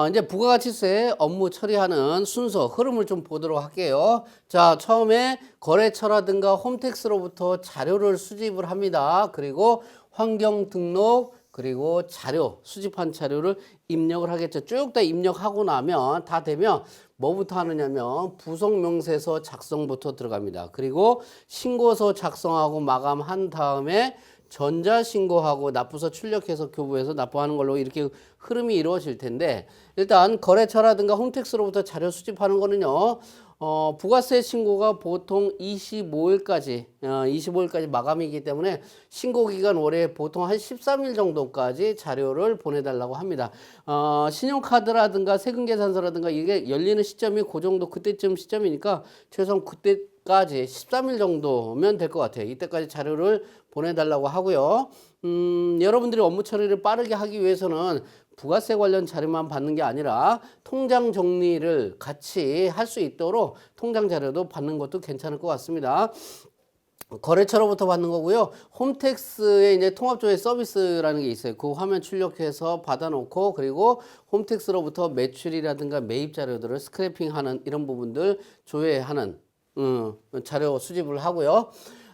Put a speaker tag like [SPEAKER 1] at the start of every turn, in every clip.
[SPEAKER 1] 이제 부가가치세 업무 처리하는 순서, 흐름을 좀 보도록 할게요. 자, 처음에 거래처라든가 홈택스로부터 자료를 수집을 합니다. 그리고 환경 등록, 그리고 자료, 수집한 자료를 입력을 하겠죠. 쭉 다 입력하고 나면, 다 되면 뭐부터 하느냐면 부속명세서 작성부터 들어갑니다. 그리고 신고서 작성하고 마감한 다음에 전자신고하고 납부서 출력해서 교부해서 납부하는 걸로 이렇게 흐름이 이루어질 텐데, 일단 거래처라든가 홈택스로부터 자료 수집하는 거는요, 부가세 신고가 보통 25일까지 마감이기 때문에 신고기간 월에 보통 한 13일 정도까지 자료를 보내달라고 합니다. 신용카드라든가 세금계산서라든가 이게 열리는 시점이 그 정도 그때쯤 시점이니까 최소한 그때까지 13일 정도면 될 것 같아요. 이때까지 자료를 보내달라고 하고요. 여러분들이 업무 처리를 빠르게 하기 위해서는 부가세 관련 자료만 받는 게 아니라 통장 정리를 같이 할 수 있도록 통장 자료도 받는 것도 괜찮을 것 같습니다. 거래처로부터 받는 거고요. 홈택스에 이제 통합조회 서비스라는 게 있어요. 그 화면 출력해서 받아놓고, 그리고 홈택스로부터 매출이라든가 매입 자료들을 스크래핑하는 이런 부분들 조회하는 자료 수집을 하고요.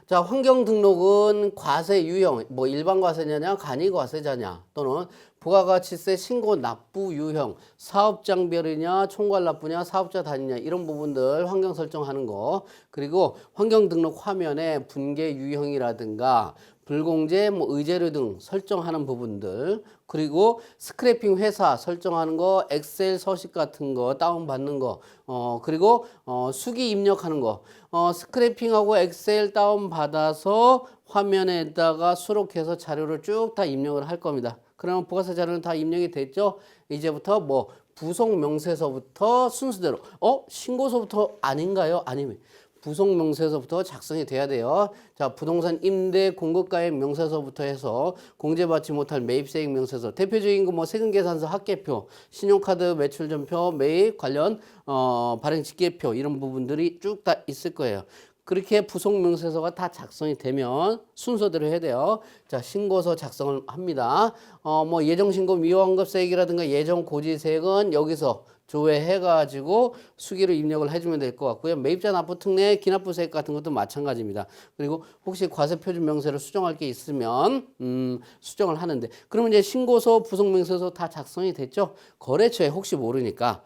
[SPEAKER 1] 자, 환경 등록은 과세 유형, 뭐 일반 과세냐냐, 간이 과세자냐, 또는 부가가치세 신고 납부 유형, 사업장별이냐, 총괄 납부냐, 사업자 단위냐, 이런 부분들 환경 설정하는 거. 그리고 환경 등록 화면에 분계 유형이라든가 불공제, 뭐 의제료 등 설정하는 부분들, 그리고 스크래핑 회사 설정하는 거, 엑셀 서식 같은 거 다운받는 거, 그리고 수기 입력하는 거, 스크래핑하고 엑셀 다운받아서 화면에다가 수록해서 자료를 쭉 다 입력을 할 겁니다. 그러면 부가세 자료는 다 입력이 됐죠? 이제부터 뭐 부속명세서부터 순서대로, 신고서부터 아닌가요? 아니면 부속명세서부터 작성이 돼야 돼요. 자, 부동산 임대 공급가액 명세서부터 해서 공제받지 못할 매입세액 명세서, 대표적인 거 뭐 세금계산서 합계표, 신용카드 매출전표, 매입 관련 발행직계표, 이런 부분들이 쭉 다 있을 거예요. 그렇게 부속명세서가 다 작성이 되면 순서대로 해야 돼요. 자, 신고서 작성을 합니다. 뭐 예정신고 미환급세액이라든가 예정고지세액은 여기서 조회해가지고 수기로 입력을 해주면 될 것 같고요. 매입자 납부 특례 기납부세액 같은 것도 마찬가지입니다. 그리고 혹시 과세표준 명세를 수정할 게 있으면 수정을 하는데, 그러면 이제 신고서, 부속명세서 다 작성이 됐죠? 거래처에 혹시 모르니까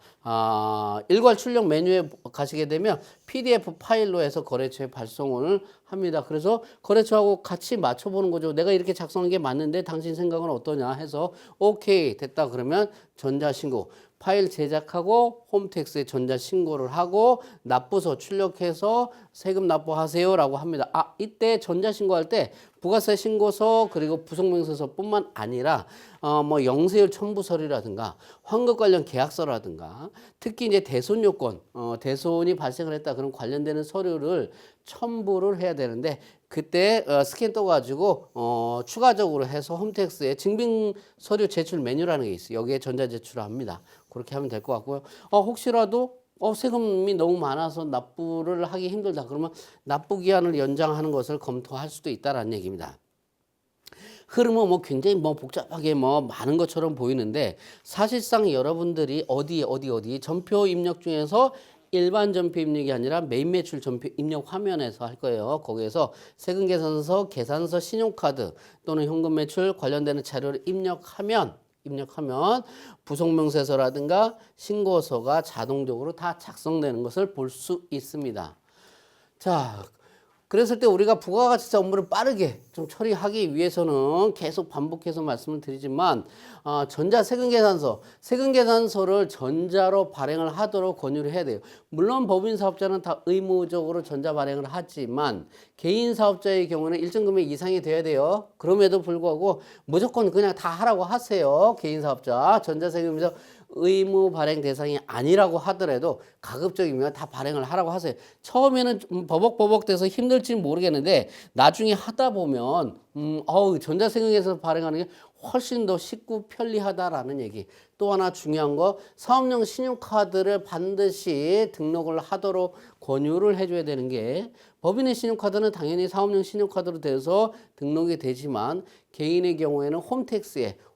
[SPEAKER 1] 일괄 출력 메뉴에 가시게 되면 PDF 파일로 해서 거래처에 발송을 합니다. 그래서 거래처하고 같이 맞춰보는 거죠. 내가 이렇게 작성한 게 맞는데 당신 생각은 어떠냐 해서 오케이 됐다 그러면 전자신고, 파일 제작하고 홈택스에 전자신고를 하고 납부서 출력해서 세금 납부하세요 라고 합니다. 이때 전자신고할 때 부가세 신고서 그리고 부속명세서뿐만 아니라 뭐 영세율 첨부서류라든가 환급 관련 계약서라든가, 특히 이제 대손 요건, 대손이 발생을 했다 그럼 관련되는 서류를 첨부를 해야 되는데, 그때 스캔 떠가지고 추가적으로 해서 홈택스에 증빙 서류 제출 메뉴라는 게 있어요. 여기에 전자 제출을 합니다. 그렇게 하면 될 것 같고요. 혹시라도 세금이 너무 많아서 납부를 하기 힘들다 그러면 납부 기한을 연장하는 것을 검토할 수도 있다라는 얘기입니다. 흐름은 뭐 굉장히 뭐 복잡하게 뭐 많은 것처럼 보이는데, 사실상 여러분들이 어디 전표 입력 중에서 일반 전표 입력이 아니라 매입 매출 전표 입력 화면에서 할 거예요. 거기에서 세금계산서, 계산서, 신용카드 또는 현금 매출 관련되는 자료를 입력하면 부속명세서라든가 신고서가 자동적으로 다 작성되는 것을 볼 수 있습니다. 자, 그랬을 때 우리가 부가가치세 업무를 빠르게 좀 처리하기 위해서는 계속 반복해서 말씀을 드리지만, 세금계산서를 전자로 발행을 하도록 권유를 해야 돼요. 물론 법인사업자는 다 의무적으로 전자 발행을 하지만 개인사업자의 경우는 일정 금액 이상이 돼야 돼요. 그럼에도 불구하고 무조건 그냥 다 하라고 하세요. 개인사업자 전자세금에서 의무 발행 대상이 아니라고 하더라도 가급적이면 다 발행을 하라고 하세요. 처음에는 좀 버벅버벅 돼서 힘들지는 모르겠는데 나중에 하다 보면 전자세금에서 발행하는 게 훨씬 더 쉽고 편리하다라는 얘기. 또 하나 중요한 거, 사업용 신용카드를 반드시 등록을 하도록 권유를 해줘야 되는 게, 법인의 신용카드는 당연히 사업용 신용카드로 돼서 등록이 되지만 개인의 경우에는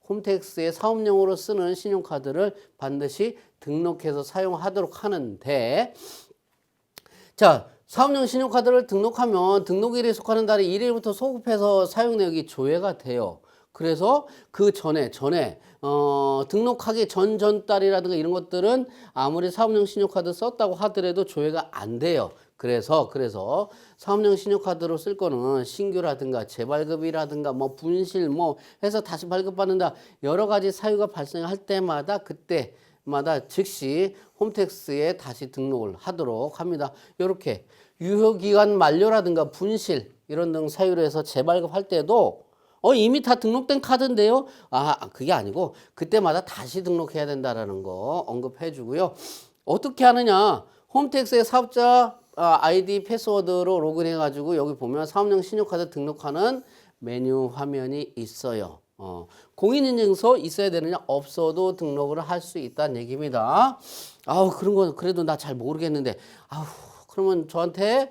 [SPEAKER 1] 홈택스에 사업용으로 쓰는 신용카드를 반드시 등록해서 사용하도록 하는데, 자, 사업용 신용카드를 등록하면 등록일에 속하는 달에 1일부터 소급해서 사용 내역이 조회가 돼요. 그래서 그 전에 등록하기 전달이라든가 이런 것들은 아무리 사업용 신용카드 썼다고 하더라도 조회가 안 돼요. 그래서 사업용 신용카드로 쓸 거는 신규라든가 재발급이라든가 뭐 분실 뭐 해서 다시 발급받는다, 여러 가지 사유가 발생할 때마다 그때마다 즉시 홈택스에 다시 등록을 하도록 합니다. 이렇게 유효기간 만료라든가 분실 이런 등 사유로 해서 재발급할 때도 이미 다 등록된 카드인데요. 그게 아니고 그때마다 다시 등록해야 된다라는 거 언급해 주고요. 어떻게 하느냐? 홈택스의 사업자 아이디 패스워드로 로그인해 가지고 여기 보면 사업용 신용카드 등록하는 메뉴 화면이 있어요. 공인인증서 있어야 되느냐? 없어도 등록을 할 수 있다는 얘기입니다. 그런 건 그래도 나 잘 모르겠는데. 그러면 저한테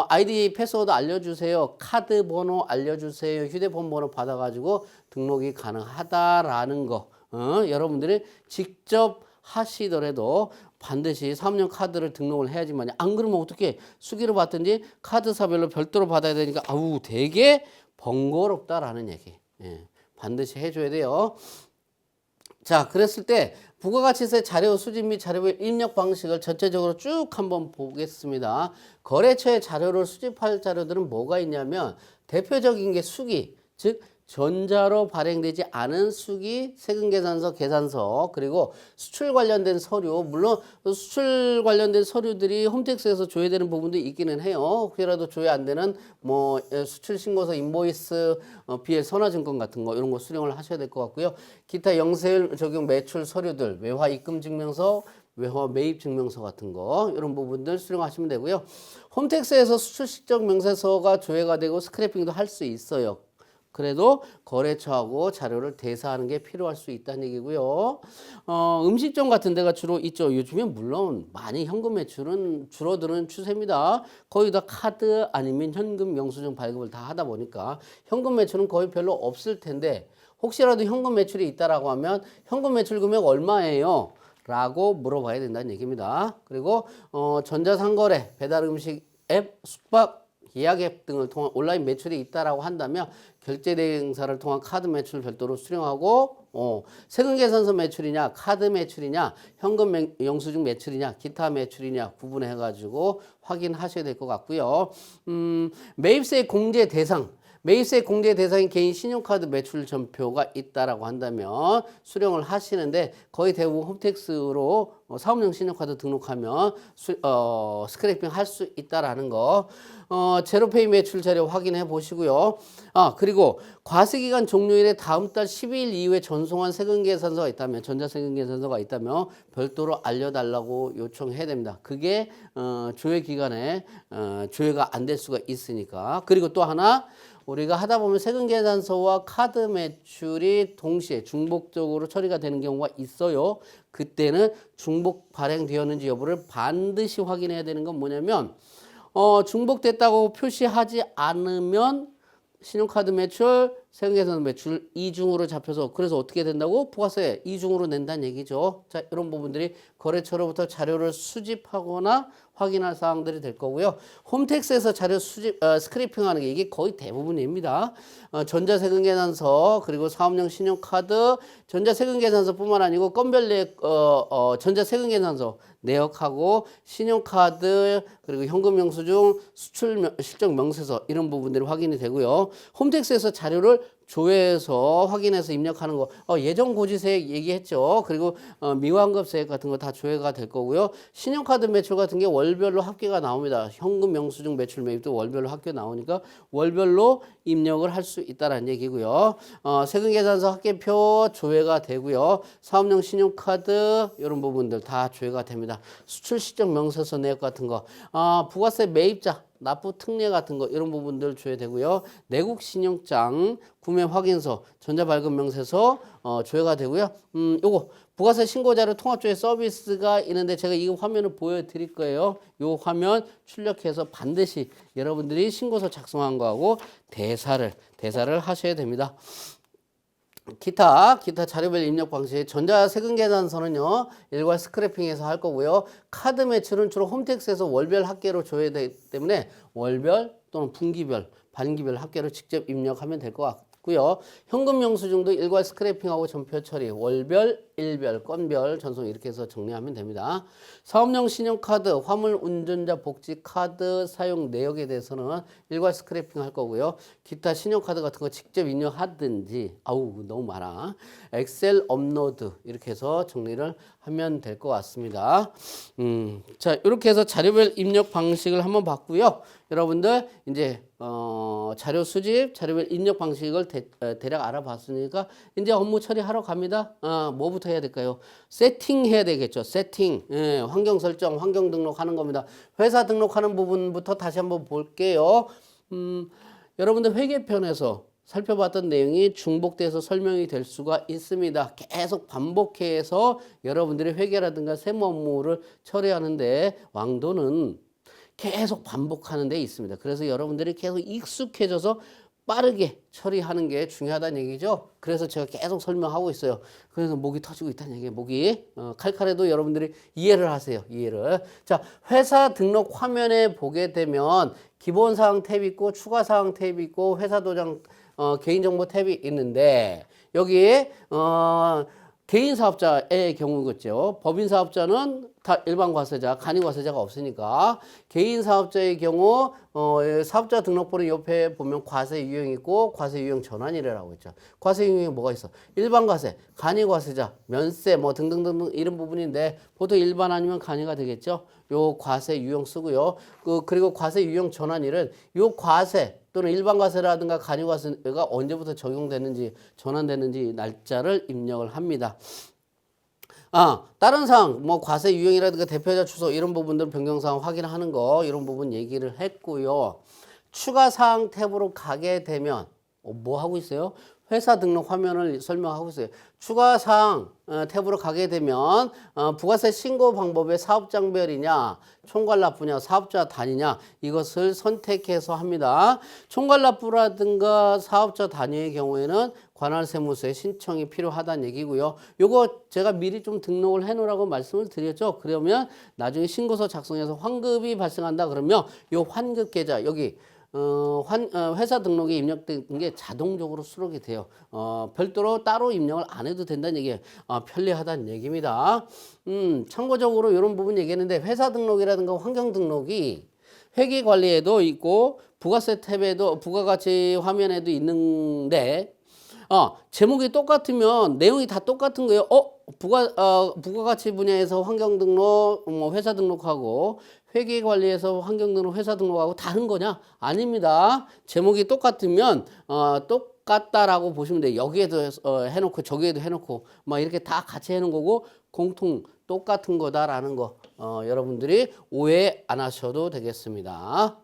[SPEAKER 1] 아이디 패스워드 알려주세요. 카드 번호 알려주세요. 휴대폰 번호 받아가지고 등록이 가능하다라는 거. 여러분들이 직접 하시더라도 반드시 사업용 카드를 등록을 해야지만, 안 그러면 어떻게 수기로 받든지 카드사별로 별도로 받아야 되니까 되게 번거롭다라는 얘기. 반드시 해줘야 돼요. 자, 그랬을 때 부가가치세 자료 수집 및 자료 입력 방식을 전체적으로 쭉 한번 보겠습니다. 거래처에 자료를 수집할 자료들은 뭐가 있냐면 대표적인 게 수기, 즉 전자로 발행되지 않은 수기, 세금계산서, 계산서, 그리고 수출 관련된 서류. 물론 수출 관련된 서류들이 홈택스에서 조회되는 부분도 있기는 해요. 혹시라도 조회 안 되는 뭐 수출 신고서, 인보이스, BL 선화증권 같은 거 이런 거 수령을 하셔야 될 것 같고요. 기타 영세율 적용 매출 서류들, 외화 입금 증명서, 외화 매입 증명서 같은 거 이런 부분들 수령하시면 되고요. 홈택스에서 수출 실적 명세서가 조회가 되고 스크래핑도 할 수 있어요. 그래도 거래처하고 자료를 대사하는 게 필요할 수 있다는 얘기고요. 음식점 같은 데가 주로 있죠. 요즘에 물론 많이 현금 매출은 줄어드는 추세입니다. 거의 다 카드 아니면 현금 영수증 발급을 다 하다 보니까 현금 매출은 거의 별로 없을 텐데, 혹시라도 현금 매출이 있다라고 하면 현금 매출 금액 얼마예요? 라고 물어봐야 된다는 얘기입니다. 그리고 전자상거래, 배달음식 앱, 숙박 예약 앱 등을 통한 온라인 매출이 있다라고 한다면 결제 대행사를 통한 카드 매출 별도로 수령하고, 세금계산서 매출이냐, 카드 매출이냐, 현금 영수증 매출이냐, 기타 매출이냐 구분해 가지고 확인하셔야 될 것 같고요. 매입세 공제 대상, 매입세 공제 대상인 개인 신용카드 매출 전표가 있다라고 한다면 수령을 하시는데, 거의 대부분 홈택스로 사업용 신용카드 등록하면 스크래핑 할 수 있다라는 거. 제로페이 매출 자료 확인해 보시고요. 그리고 과세기간 종료일에 다음 달 12일 이후에 전송한 세금계산서가 있다면, 전자세금계산서가 있다면 별도로 알려달라고 요청해야 됩니다. 그게 조회 기간에 조회가 안 될 수가 있으니까. 그리고 또 하나, 우리가 하다 보면 세금계산서와 카드 매출이 동시에 중복적으로 처리가 되는 경우가 있어요. 그때는 중복 발행되었는지 여부를 반드시 확인해야 되는 건 뭐냐면, 중복됐다고 표시하지 않으면 신용카드 매출, 세금계산서 매출 이중으로 잡혀서, 그래서 어떻게 된다고? 부가세 이중으로 낸다는 얘기죠. 자, 이런 부분들이 거래처로부터 자료를 수집하거나 확인할 사항들이 될 거고요. 홈택스에서 자료 수집, 스크래핑하는 게 이게 거의 대부분입니다. 전자세금계산서, 그리고 사업용 신용카드, 전자세금계산서뿐만 아니고 건별 내역, 전자세금계산서 내역하고 신용카드, 그리고 현금영수증, 수출 실적 명세서 이런 부분들이 확인이 되고요. 홈택스에서 자료를 조회해서 확인해서 입력하는 거, 예정 고지세액 얘기했죠. 그리고 미환급세액 같은 거 다 조회가 될 거고요. 신용카드 매출 같은 게 월별로 합계가 나옵니다. 현금 영수증 매출 매입도 월별로 합계 나오니까 월별로 입력을 할 수 있다는 얘기고요. 세금계산서 합계표 조회가 되고요. 사업용 신용카드 이런 부분들 다 조회가 됩니다. 수출 실적 명세서 내역 같은 거, 부가세 매입자 납부 특례 같은 거 이런 부분들 조회되고요. 내국 신용장, 구매 확인서, 전자발급 명세서 조회가 되고요. 요거 부가세 신고자료 통합조회 서비스가 있는데 제가 이 화면을 보여드릴 거예요. 요 화면 출력해서 반드시 여러분들이 신고서 작성한 거하고 대사를 하셔야 됩니다. 기타 자료별 입력 방식, 전자세금계산서는요, 일괄 스크래핑해서 할 거고요. 카드 매출은 주로 홈택스에서 월별 합계로 줘야 되기 때문에 월별 또는 분기별, 반기별 합계로 직접 입력하면 될 것 같고요. 현금 영수증도 일괄 스크래핑하고 전표 처리, 월별, 일별, 건별, 전송 이렇게 해서 정리하면 됩니다. 사업용 신용카드, 화물 운전자 복지 카드 사용 내역에 대해서는 일괄 스크래핑 할 거고요. 기타 신용카드 같은 거 직접 입력하든지, 아우 너무 많아. 엑셀 업로드 이렇게 해서 정리를 하면 될 것 같습니다. 자, 이렇게 해서 자료별 입력 방식을 한번 봤고요. 여러분들 이제 자료 수집, 자료별 입력 방식을 대략 알아봤으니까 이제 업무 처리하러 갑니다. 뭐부터 해야 될까요? 세팅 해야 되겠죠. 세팅, 예, 환경 설정, 환경 등록하는 겁니다. 회사 등록하는 부분부터 다시 한번 볼게요. 여러분들 회계편에서 살펴봤던 내용이 중복돼서 설명이 될 수가 있습니다. 계속 반복해서 여러분들이 회계라든가 세무 업무를 처리하는데 왕도는 계속 반복하는 데 있습니다. 그래서 여러분들이 계속 익숙해져서 빠르게 처리하는 게 중요하다는 얘기죠. 그래서 제가 계속 설명하고 있어요. 그래서 목이 터지고 있다는 얘기예요. 목이 칼칼해도 여러분들이 이해를 하세요. 이해를. 자, 회사 등록 화면에 보게 되면 기본사항 탭이 있고 추가사항 탭이 있고 회사도장 개인정보 탭이 있는데 여기에 개인사업자의 경우겠죠. 법인사업자는 다 일반 과세자, 간이 과세자가 없으니까 개인사업자의 경우 사업자 등록번호 옆에 보면 과세 유형이 있고 과세 유형 전환이라고 있죠. 과세 유형이 뭐가 있어? 일반 과세, 간이 과세자, 면세 뭐 등등등 이런 부분인데 보통 일반 아니면 간이가 되겠죠. 요 과세 유형 쓰고요. 그리고 과세 유형 전환일은 요 과세 또는 일반 과세라든가 간이 과세가 언제부터 적용되는지 전환되는지 날짜를 입력을 합니다. 다른 사항, 뭐 과세 유형이라든가 대표자 주소 이런 부분들 변경사항 확인하는 거 이런 부분 얘기를 했고요. 추가 사항 탭으로 가게 되면 뭐 하고 있어요? 회사 등록 화면을 설명하고 있어요. 추가 사항 탭으로 가게 되면 부가세 신고 방법의 사업장별이냐, 총괄납부냐, 사업자 단위냐 이것을 선택해서 합니다. 총괄납부라든가 사업자 단위의 경우에는 관할세무서에 신청이 필요하다는 얘기고요. 요거 제가 미리 좀 등록을 해놓으라고 말씀을 드렸죠. 그러면 나중에 신고서 작성해서 환급이 발생한다 그러면 요 환급 계좌 여기 회사 등록에 입력된 게 자동적으로 수록이 돼요. 별도로 따로 입력을 안 해도 된다는 얘기예요. 편리하다는 얘기입니다. 참고적으로 이런 부분 얘기했는데 회사 등록이라든가 환경 등록이 회계 관리에도 있고 부가세 탭에도 부가가치 화면에도 있는데 제목이 똑같으면 내용이 다 똑같은 거예요. 부가가치 분야에서 환경 등록, 회사 등록하고 회계관리에서 환경 등록, 회사 등록하고 다른 거냐? 아닙니다. 제목이 똑같으면 똑같다라고 보시면 돼요. 여기에도 해놓고 저기에도 해놓고 막 이렇게 다 같이 해놓은 거고 공통 똑같은 거다라는 거 여러분들이 오해 안 하셔도 되겠습니다.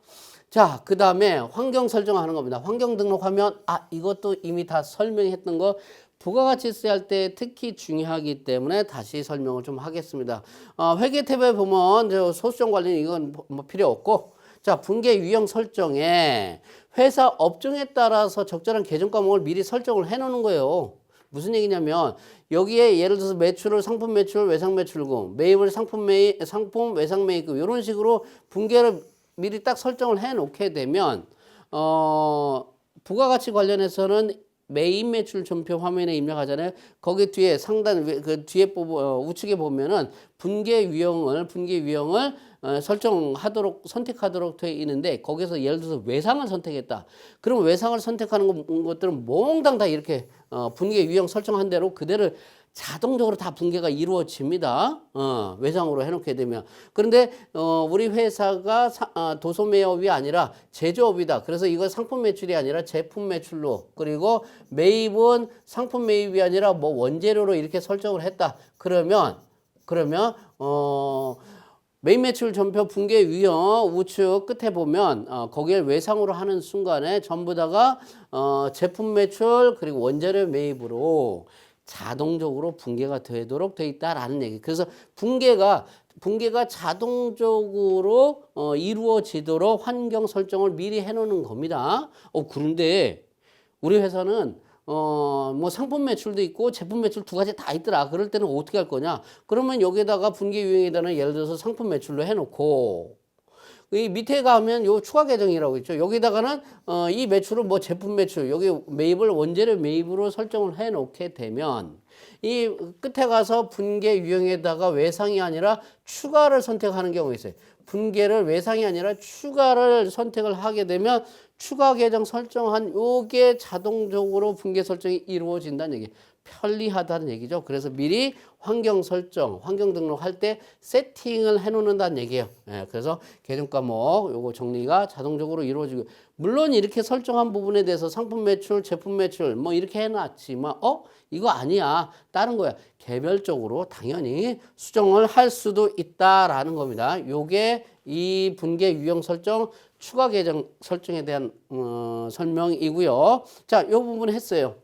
[SPEAKER 1] 자, 그 다음에 환경 설정하는 겁니다. 환경 등록하면 이것도 이미 다 설명했던 거 부가가치세 할 때 특히 중요하기 때문에 다시 설명을 좀 하겠습니다. 회계 탭에 보면 소수점 관리 이건 뭐 필요 없고 자, 분계 유형 설정에 회사 업종에 따라서 적절한 계정 과목을 미리 설정을 해 놓는 거예요. 무슨 얘기냐면 여기에 예를 들어서 매출을 상품 매출, 외상 매출금, 매입을 상품 외상 매입금 이런 식으로 분계를 미리 딱 설정을 해 놓게 되면 부가가치 관련해서는 매입 매출 전표 화면에 입력하잖아요. 거기 뒤에 상단 그 뒤에 우측에 보면은 분계 유형을 선택하도록 되어 있는데 거기서 예를 들어서 외상을 선택했다. 그럼 외상을 선택하는 것들은 몽땅 다 이렇게 분계 유형 설정한 대로 그대로 자동적으로 다 분계가 이루어집니다. 외상으로 해놓게 되면. 그런데 우리 회사가 도소매업이 아니라 제조업이다. 그래서 이거 상품 매출이 아니라 제품 매출로 그리고 매입은 상품 매입이 아니라 뭐 원재료로 이렇게 설정을 했다. 그러면 매입 매출 전표 분계 유형 우측 끝에 보면 거기에 외상으로 하는 순간에 전부 다가 제품 매출 그리고 원재료 매입으로 자동적으로 분계가 되도록 돼 있다라는 얘기. 그래서 분계가 자동적으로 이루어지도록 환경 설정을 미리 해놓는 겁니다. 그런데 우리 회사는 뭐 상품 매출도 있고 제품 매출 두 가지 다 있더라. 그럴 때는 어떻게 할 거냐? 그러면 여기다가 분기 유형에다는 예를 들어서 상품 매출로 해놓고 이 밑에 가면 요 추가 계정이라고 있죠. 여기다가는 이 매출을 뭐 제품 매출 여기 매입을 원재료 매입으로 설정을 해 놓게 되면 이 끝에 가서 분계 유형에다가 외상이 아니라 추가를 선택하는 경우가 있어요. 분계를 외상이 아니라 추가를 선택을 하게 되면 추가 계정 설정한 요게 자동적으로 분계 설정이 이루어진다는 얘기. 편리하다는 얘기죠. 그래서 미리 환경 설정, 환경 등록할 때 세팅을 해 놓는다는 얘기예요. 예, 그래서 계정 과목 요거 정리가 자동적으로 이루어지고 물론 이렇게 설정한 부분에 대해서 상품 매출, 제품 매출 뭐 이렇게 해 놨지만 이거 아니야. 다른 거야. 개별적으로 당연히 수정을 할 수도 있다라는 겁니다. 요게 이 분계 유형 설정, 추가 계정 설정에 대한 설명이고요. 자, 요 부분 했어요.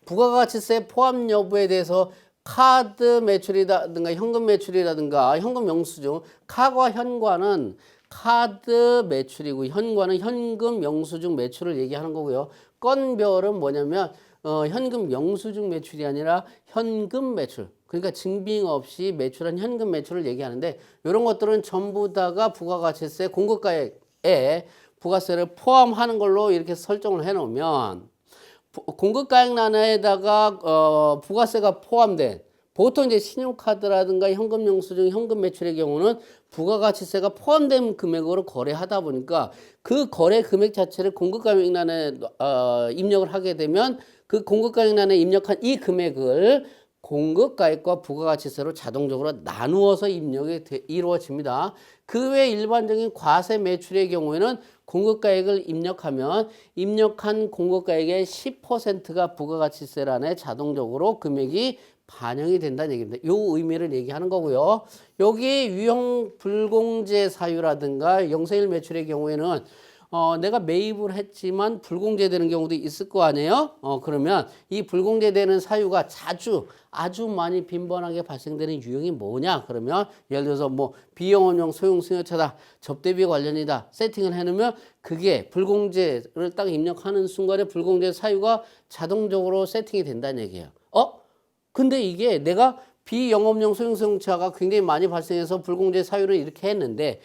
[SPEAKER 1] 부가가치세 포함 여부에 대해서 카드 매출이라든가 현금 매출이라든가 현금 영수증, 카과 현과는 카드 매출이고 현과는 현금 영수증 매출을 얘기하는 거고요. 건별은 뭐냐면 현금 영수증 매출이 아니라 현금 매출. 그러니까 증빙 없이 매출한 현금 매출을 얘기하는데 이런 것들은 전부 다가 부가가치세 공급가액에 부가세를 포함하는 걸로 이렇게 설정을 해 놓으면 공급가액란에다가 부가세가 포함된 보통 이제 신용카드라든가 현금 영수증, 현금 매출의 경우는 부가가치세가 포함된 금액으로 거래하다 보니까 그 거래 금액 자체를 공급가액란에 입력을 하게 되면 그 공급가액란에 입력한 이 금액을 공급가액과 부가가치세로 자동적으로 나누어서 입력이 이루어집니다. 그 외 일반적인 과세 매출의 경우에는 공급가액을 입력하면 입력한 공급가액의 10%가 부가가치세란에 자동적으로 금액이 반영이 된다는 얘기입니다. 요 의미를 얘기하는 거고요. 여기 유형 불공제 사유라든가 영세일 매출의 경우에는 내가 매입을 했지만 불공제되는 경우도 있을 거 아니에요? 그러면 이 불공제되는 사유가 아주 많이 빈번하게 발생되는 유형이 뭐냐? 그러면 예를 들어서 뭐 비영업용 소형 승용차다, 접대비 관련이다 세팅을 해놓으면 그게 불공제를 딱 입력하는 순간에 불공제 사유가 자동적으로 세팅이 된다는 얘기예요. 근데 이게 내가 비영업용 소형승용차가 굉장히 많이 발생해서 불공제 사유를 이렇게 했는데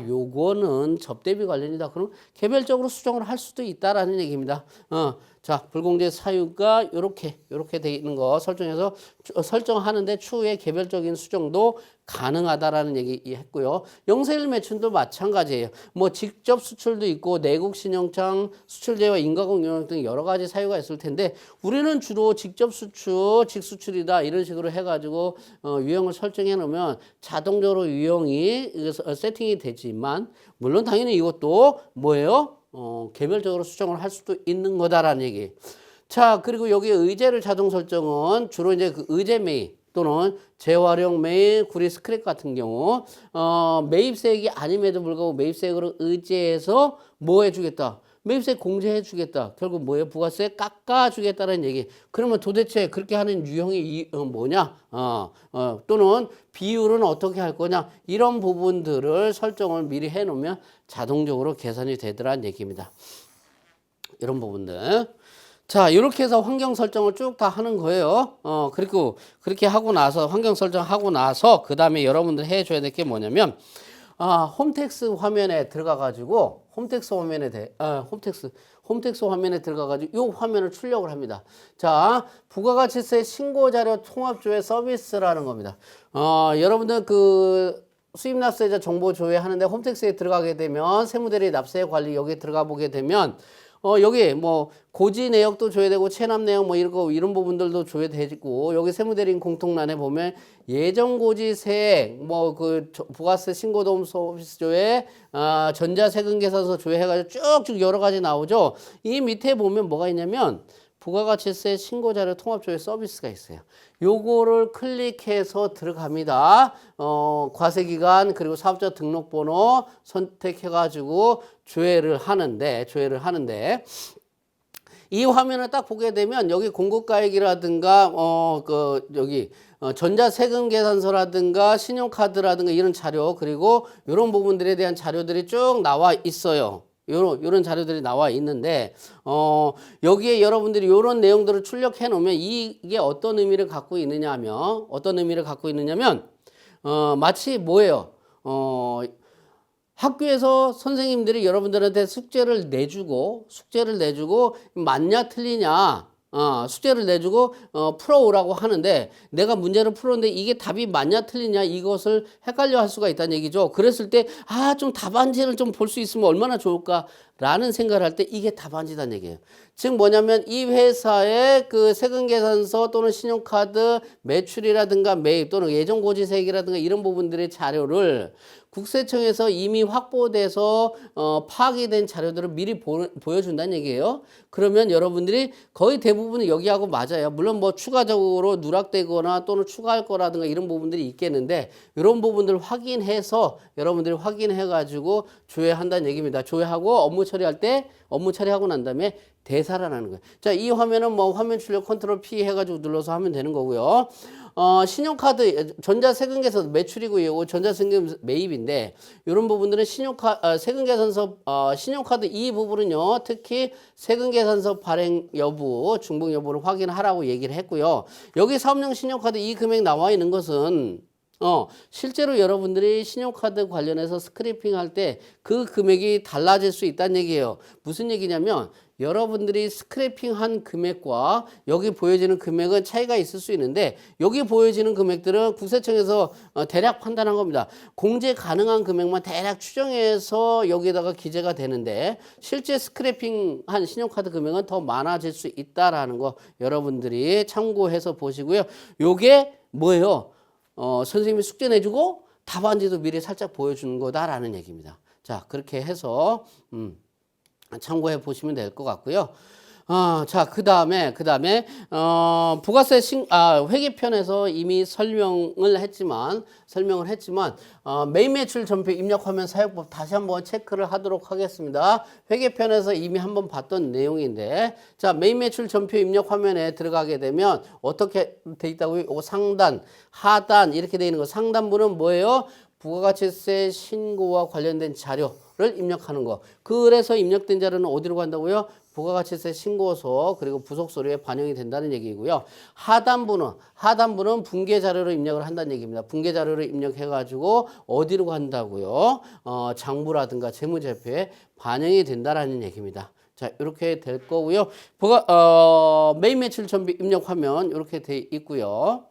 [SPEAKER 1] 요거는 접대비 관련이다. 그럼 개별적으로 수정을 할 수도 있다라는 얘기입니다. 자, 불공제 사유가 요렇게 돼 있는 거 설정해서 설정하는데 추후에 개별적인 수정도 가능하다라는 얘기 했고요. 영세일 매출도 마찬가지예요. 뭐 직접 수출도 있고 내국 신용장 수출제와 인가공 영역 등 여러 가지 사유가 있을 텐데 우리는 주로 직접 수출, 직수출이다 이런 식으로 해가지고 유형을 설정해 놓으면 자동적으로 유형이 세팅이 되지만 물론 당연히 이것도 뭐예요? 개별적으로 수정을 할 수도 있는 거다라는 얘기. 자, 그리고 여기 의제를 자동 설정은 주로 이제 그 의제 매입 또는 재활용 매입, 구리 스크랩 같은 경우 매입세액이 아님에도 불구하고 매입세액으로 의제해서 뭐 해주겠다? 매입세 공제해 주겠다. 결국 뭐예요? 부가세 깎아 주겠다는 얘기. 그러면 도대체 그렇게 하는 유형이 뭐냐? 또는 비율은 어떻게 할 거냐? 이런 부분들을 설정을 미리 해 놓으면 자동적으로 계산이 되더라는 얘기입니다. 이런 부분들. 자, 이렇게 해서 환경 설정을 쭉 다 하는 거예요. 그리고 그렇게 하고 나서 환경 설정하고 나서 그 다음에 여러분들 해줘야 될 게 뭐냐면 홈택스 화면에 들어가 가지고 홈택스 화면에 들어가 가지고 이 화면을 출력을 합니다. 자, 부가가치세 신고자료 통합조회 서비스라는 겁니다. 여러분들 그 수입납세자 정보 조회하는데 홈택스에 들어가게 되면 세무대리 납세 관리 여기 들어가 보게 되면 여기 뭐 고지 내역도 줘야 되고 체납 내역 뭐 이런 부분들도 줘야 되고 여기 세무대리인 공통란에 보면 예정 고지 세액 뭐 그 부가세 신고도움 서비스 조회 전자세금 계산서 조회 해가지고 쭉쭉 여러 가지 나오죠. 이 밑에 보면 뭐가 있냐면 부가가치세 신고자료 통합조회 서비스가 있어요. 요거를 클릭해서 들어갑니다. 과세기간 그리고 사업자 등록번호 선택해가지고 조회를 하는데 이 화면을 딱 보게 되면 여기 공급가액이라든가 여기 전자세금 계산서라든가 신용카드라든가 이런 자료 그리고 이런 부분들에 대한 자료들이 쭉 나와 있어요. 요런 자료들이 나와 있는데, 여기에 여러분들이 요런 내용들을 출력해 놓으면 이게 어떤 의미를 갖고 있느냐면, 마치 뭐예요? 학교에서 선생님들이 여러분들한테 숙제를 내주고 맞냐 틀리냐 숙제를 내주고 풀어오라고 하는데, 내가 문제를 풀었는데 이게 답이 맞냐 틀리냐 이것을 헷갈려 할 수가 있다는 얘기죠. 그랬을 때 좀 답안지를 좀 볼 수 있으면 얼마나 좋을까라는 생각을 할 때 이게 답안지다는 얘기예요. 즉 뭐냐면 이 회사의 그 세금계산서 또는 신용카드 매출이라든가 매입 또는 예정고지세액이라든가 이런 부분들의 자료를 국세청에서 이미 확보돼서 파악이 된 자료들을 미리 보여준다는 얘기예요. 그러면 여러분들이 거의 대부분 여기하고 맞아요. 물론 뭐 추가적으로 누락되거나 또는 추가할 거라든가 이런 부분들이 있겠는데, 이런 부분들을 확인해서 여러분들이 확인해가지고 조회한다는 얘기입니다. 조회하고 업무 처리하고 난 다음에 되살아나는 거예요. 자, 이 화면은 뭐 화면 출력 컨트롤 P 해가지고 눌러서 하면 되는 거고요. 신용카드 전자세금계산 매출이고 이거 전자세금 매입인데, 이런 부분들은 세금계산서 신용카드 이 부분은요, 특히 세금계산서 발행 여부 중복 여부를 확인하라고 얘기를 했고요. 여기 사업용 신용카드 이 금액 나와 있는 것은 실제로 여러분들이 신용카드 관련해서 스크래핑 할 때 그 금액이 달라질 수 있다는 얘기예요. 무슨 얘기냐면, 여러분들이 스크래핑 한 금액과 여기 보여지는 금액은 차이가 있을 수 있는데, 여기 보여지는 금액들은 국세청에서 대략 판단한 겁니다. 공제 가능한 금액만 대략 추정해서 여기다가 기재가 되는데, 실제 스크래핑 한 신용카드 금액은 더 많아질 수 있다라는 거 여러분들이 참고해서 보시고요. 요게 뭐예요? 선생님이 숙제 내주고 답안지도 미리 살짝 보여주는 거다라는 얘기입니다. 자, 그렇게 해서 참고해 보시면 될 것 같고요. 자, 그 다음에 부가세 회계편에서 이미 설명을 했지만 매입 매출 전표 입력화면 사용법 다시 한번 체크를 하도록 하겠습니다. 회계편에서 이미 한번 봤던 내용인데, 자, 매입 매출 전표 입력 화면에 들어가게 되면 어떻게 돼 있다고요? 요거 상단, 하단 이렇게 돼 있는 거. 상단부는 뭐예요? 부가가치세 신고와 관련된 자료를 입력하는 거. 그래서 입력된 자료는 어디로 간다고요? 부가가치세 신고서 그리고 부속서류에 반영이 된다는 얘기고요. 하단부는 분계 자료로 입력을 한다는 얘기입니다. 분계 자료를 입력해가지고 어디로 간다고요? 장부라든가 재무제표에 반영이 된다라는 얘기입니다. 자, 이렇게 될 거고요. 매입 매출 전비 입력 화면 이렇게 돼 있고요.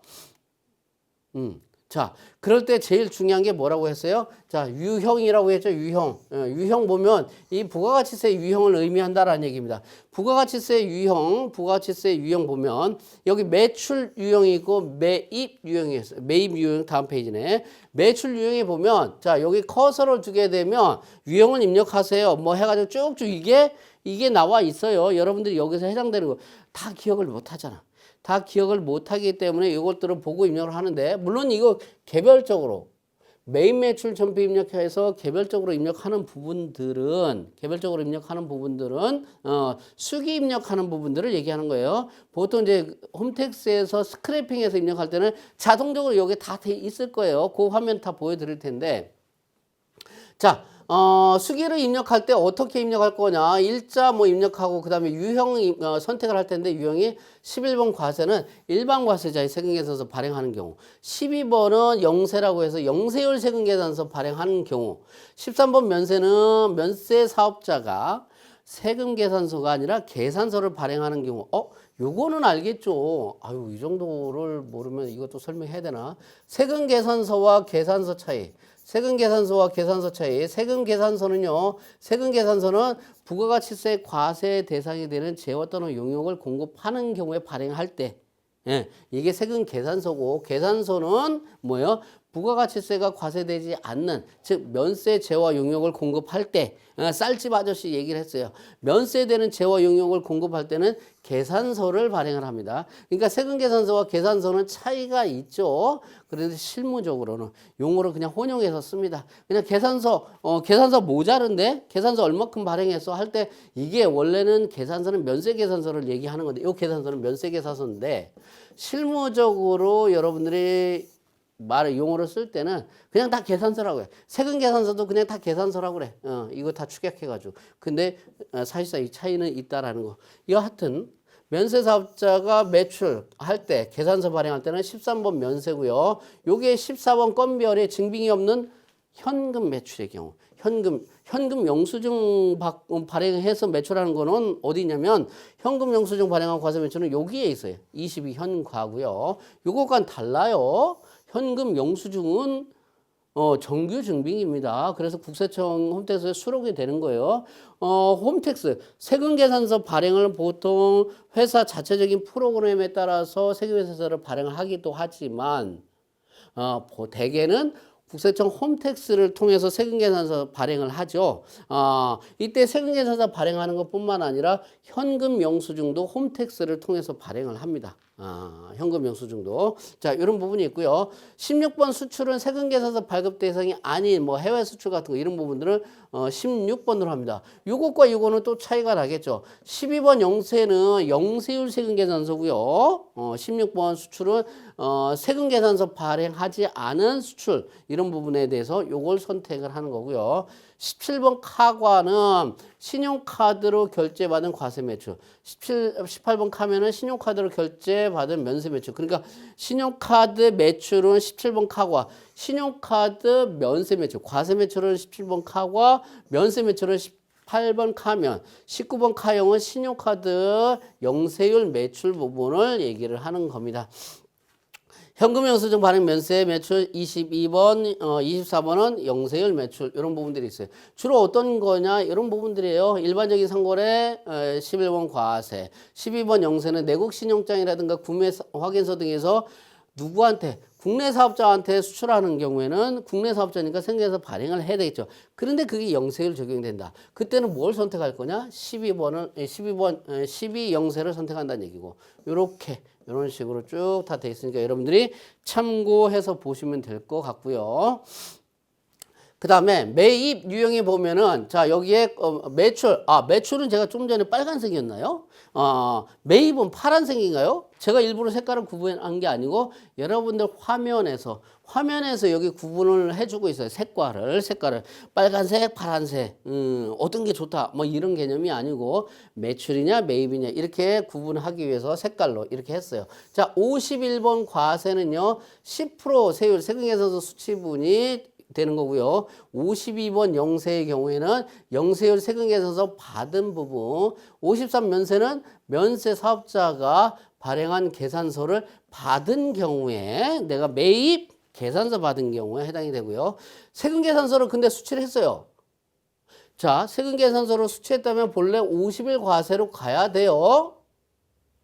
[SPEAKER 1] 자, 그럴 때 제일 중요한 게 뭐라고 했어요? 자, 유형이라고 했죠. 유형 보면 이 부가가치세 유형을 의미한다라는 얘기입니다. 부가가치세 유형 보면 여기 매출 유형이 있고 매입 유형이 있어요. 매입 유형 다음 페이지네. 매출 유형에 보면, 자, 여기 커서를 두게 되면 유형을 입력하세요. 뭐 해가지고 쭉쭉 이게 나와 있어요. 여러분들이 여기서 해당되는 거 다 기억을 못 하잖아. 다 기억을 못하기 때문에 이것들을 보고 입력을 하는데, 물론 이거 개별적으로 매입 매출 전표 입력해서 개별적으로 입력하는 부분들은 수기 입력하는 부분들을 얘기하는 거예요. 보통 이제 홈택스에서 스크래핑해서 입력할 때는 자동적으로 여기 다 돼 있을 거예요. 그 화면 다 보여드릴 텐데, 자, 수기를 입력할 때 어떻게 입력할 거냐. 일자 입력하고 그 다음에 유형 선택을 할 텐데, 유형이 11번 과세는 일반 과세자의 세금계산서 발행하는 경우, 12번은 영세라고 해서 영세율 세금계산서 발행하는 경우, 13번 면세는 면세 사업자가 세금계산서가 아니라 계산서를 발행하는 경우. 요거는 알겠죠. 이 정도를 모르면 이것도 설명해야 되나. 세금계산서와 계산서 차이. 세금계산서와 계산서 차이. 세금계산서는 부가가치세 과세 대상이 되는 재화 또는 용역을 공급하는 경우에 발행할 때, 이게 세금계산서고, 계산서는 뭐예요? 부가가치세가 과세되지 않는, 즉 면세 재화 용역을 공급할 때, 쌀집 아저씨 얘기를 했어요. 면세되는 재화 용역을 공급할 때는 계산서를 발행을 합니다. 그러니까 세금계산서와 계산서는 차이가 있죠. 그런데 실무적으로는 용어를 그냥 혼용해서 씁니다. 그냥 계산서 모자른데 계산서 얼마큼 발행했어 할 때, 이게 원래는 계산서는 면세계산서를 얘기하는 건데, 이 계산서는 면세계산서인데, 실무적으로 여러분들이 말을 용어로 쓸 때는 그냥 다 계산서라고 해. 세금 계산서도 그냥 다 계산서라고 그래. 이거 다 축약해가지고. 근데 사실상 이 차이는 있다라는 거. 여하튼 면세사업자가 매출할 때 계산서 발행할 때는 13번 면세고요. 요게 14번 건별에 증빙이 없는 현금 매출의 경우. 현금 영수증 발행해서 매출하는 거는 어디냐면 현금 영수증 발행한 과세 매출은 여기에 있어요. 22현과고요. 요거과는 달라요. 현금 영수증은 정규 증빙입니다. 그래서 국세청 홈택스에 수록이 되는 거예요. 홈택스 세금 계산서 발행을 보통 회사 자체적인 프로그램에 따라서 세금계산서를 발행을 하기도 하지만 대개는 국세청 홈택스를 통해서 세금계산서 발행을 하죠. 이때 세금계산서 발행하는 것뿐만 아니라 현금 영수증도 홈택스를 통해서 발행을 합니다. 현금 영수증도. 자, 이런 부분이 있고요. 16번 수출은 세금계산서 발급 대상이 아닌 뭐 해외 수출 같은 거 이런 부분들을 16번으로 합니다. 요것과 요거는 또 차이가 나겠죠. 12번 영세는 영세율 세금계산서고요. 16번 수출은 세금계산서 발행하지 않은 수출 이런 부분에 대해서 요걸 선택을 하는 거고요. 17번 카과는 신용카드로 결제받은 과세 매출. 18번 카면은 신용카드로 결제받은 면세 매출. 그러니까 신용카드 매출은 17번 카과, 신용카드 면세 매출, 과세 매출은 17번 카과, 면세 매출은 18번 카면, 19번 카형은 신용카드 영세율 매출 부분을 얘기를 하는 겁니다. 현금 영수증 발행 면세 매출 22번, 24번은 영세율 매출 이런 부분들이 있어요. 주로 어떤 거냐 이런 부분들이에요. 일반적인 상거래 11번 과세, 12번 영세는 내국 신용장이라든가 구매 확인서 등에서 누구한테 국내 사업자한테 수출하는 경우에는 국내 사업자니까 생계에서 발행을 해야 되겠죠. 그런데 그게 영세율 적용된다. 그때는 뭘 선택할 거냐? 12 영세를 선택한다는 얘기고 요렇게 이런 식으로 쭉 다 돼 있으니까 여러분들이 참고해서 보시면 될 것 같고요. 그 다음에 매입 유형에 보면은 자 여기에 매출은 제가 좀 전에 빨간색이었나요? 매입은 파란색인가요? 제가 일부러 색깔을 구분한 게 아니고 여러분들 화면에서 여기 구분을 해주고 있어요. 색깔을 빨간색, 파란색 어떤 게 좋다 뭐 이런 개념이 아니고 매출이냐 매입이냐 이렇게 구분하기 위해서 색깔로 이렇게 했어요. 자 51번 과세는요 10% 세율 세금계산서 수치분이 되는 거고요. 52번 영세의 경우에는 영세율 세금계산서 받은 부분, 53 면세는 면세 사업자가 발행한 계산서를 받은 경우에 내가 매입 계산서 받은 경우에 해당이 되고요. 세금계산서를 근데 수취를 했어요. 자, 세금계산서로 수취했다면 본래 50일 과세로 가야 돼요.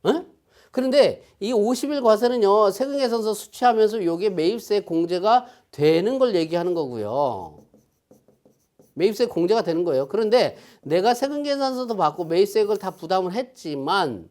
[SPEAKER 1] 응? 그런데 이 50일 과세는요, 세금계산서 수취하면서 요게 매입세 공제가 되는 걸 얘기하는 거고요. 매입세 공제가 되는 거예요. 그런데 내가 세금계산서도 받고 매입세액을 다 부담을 했지만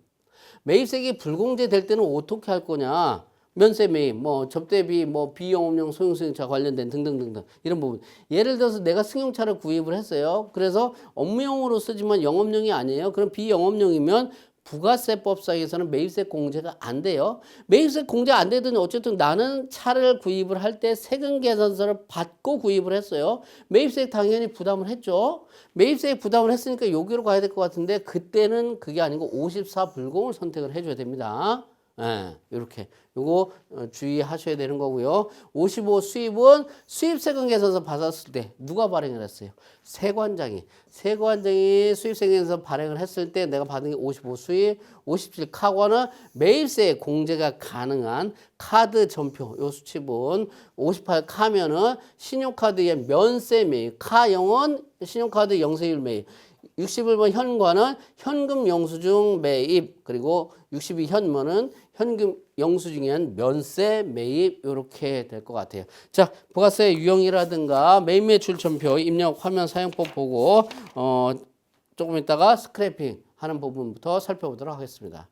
[SPEAKER 1] 매입세액이 불공제 될 때는 어떻게 할 거냐? 면세 매입, 뭐 접대비, 뭐 비영업용 소형승용차 관련된 등등등등 이런 부분. 예를 들어서 내가 승용차를 구입을 했어요. 그래서 업무용으로 쓰지만 영업용이 아니에요. 그럼 비영업용이면 부가세법상에서는 매입세 공제가 안 돼요. 매입세 공제 안 되더니 어쨌든 나는 차를 구입을 할 때 세금 계산서를 받고 구입을 했어요. 매입세 당연히 부담을 했죠. 매입세 부담을 했으니까 여기로 가야 될 것 같은데 그때는 그게 아니고 54 불공을 선택을 해줘야 됩니다. 예, 이렇게 요거 주의하셔야 되는 거고요. 55 수입은 수입세금 계산서 받았을 때 누가 발행을 했어요? 세관장이 수입세금 계산서 발행을 했을 때 내가 받은 게 55 수입, 57 카과는 매입세 공제가 가능한 카드 전표 요 수치분, 58 카면은 신용카드의 면세 매입, 카영은 신용카드 영세율 매입. 61번 현과는 현금 영수증 매입, 그리고 62 현모는 현금 영수증에 의한 면세 매입 이렇게 될 것 같아요. 자, 부가세 유형이라든가 매입 매출 전표 입력 화면 사용법 보고 조금 있다가 스크래핑 하는 부분부터 살펴보도록 하겠습니다.